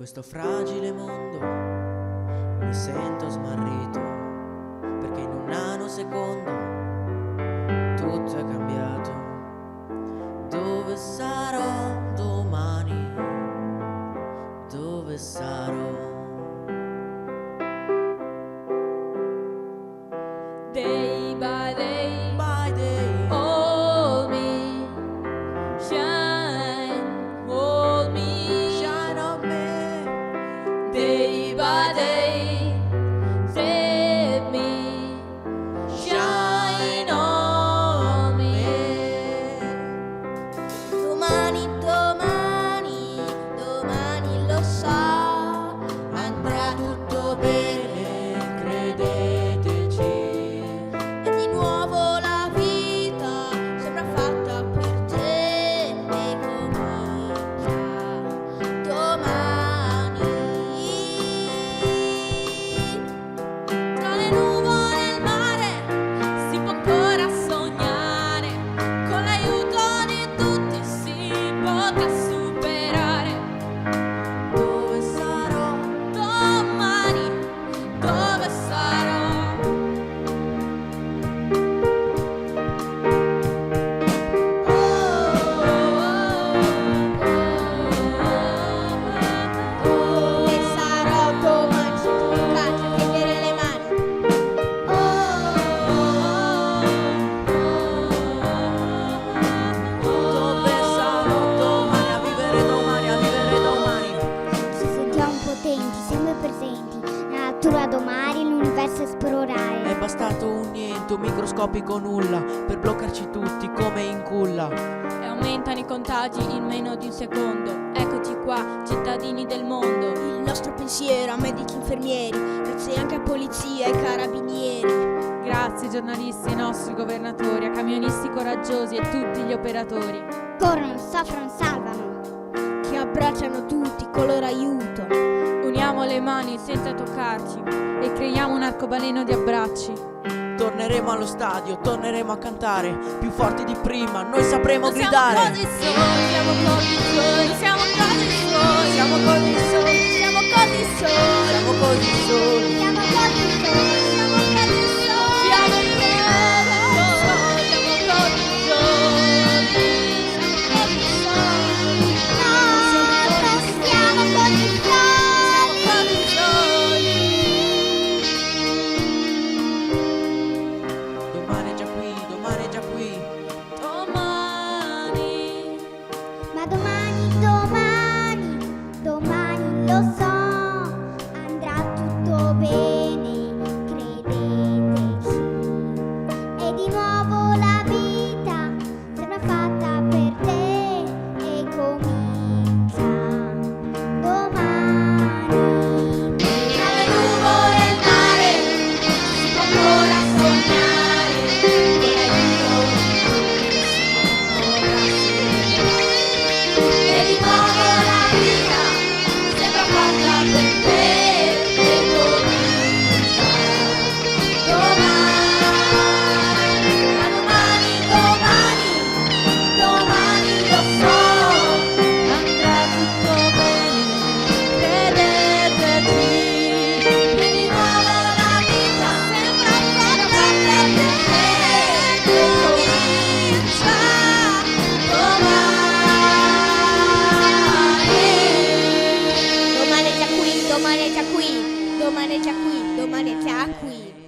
questo fragile mondo mi sento smarrito, perché in un nanosecondo tutto è cambiato. Dove sarò domani? Dove sarò? Day by day, By day, hold me, shine, hold me, shine on me. day by day, set me, shine on me. Domani, domani, domani lo so, andrà tutto bene, Credeteci. e di nuovo la vita sembra fatta per te e comincia domani. Tra le nuvole e il mare si può ancora sognare, con l'aiuto di tutti si potrà superare. Dove sarò? Domani, dove sarò? Dove sarò domani? Se tu caccia a tenere le mani. Dove sarò domani? A vivere domani, a vivere domani. Ci sentiamo potenti, sempre presenti. La natura domani, l'universo esplorare. È bastato un niente, un microscopico nulla per bloccarci tutti come in culla. E aumentano i contagi in meno di un secondo. Eccoci qua, cittadini del mondo. Il nostro pensiero a medici e infermieri, grazie anche a polizia e carabinieri. Grazie giornalisti ai nostri governatori, a camionisti coraggiosi e tutti gli operatori. Corrono, soffrono, salvano. Che abbracciano tutti con loro aiuto. Uniamo le mani senza toccarci e creiamo un arcobaleno di abbracci. Torneremo allo stadio, torneremo a cantare più forti di prima, noi sapremo Non siamo gridare. così soli, siamo così soli, siamo così soli, siamo così soli, siamo così soli, Siamo così soli. Siamo così soli. siamo così soli, siamo così soli, No, stiamo così soli. Domani è già qui, domani è già qui. domani. Ma domani, domani, domani lo so, andrà tutto bene, credeteci. E di nuovo la vita sembra fatta per te e comincia domani. Tra le nuvole e il mare si può ancora sognare, con l'aiuto di tutti e di nuovo la vita sembra fatta per te e comincia domani. Ma domani, domani, domani lo so, andrà tutto bene, credeteci. E di nuovo la vita sembra fatta per te e comincia domani. Domani è già qui, domani è già qui, domani è già qui, domani è già qui.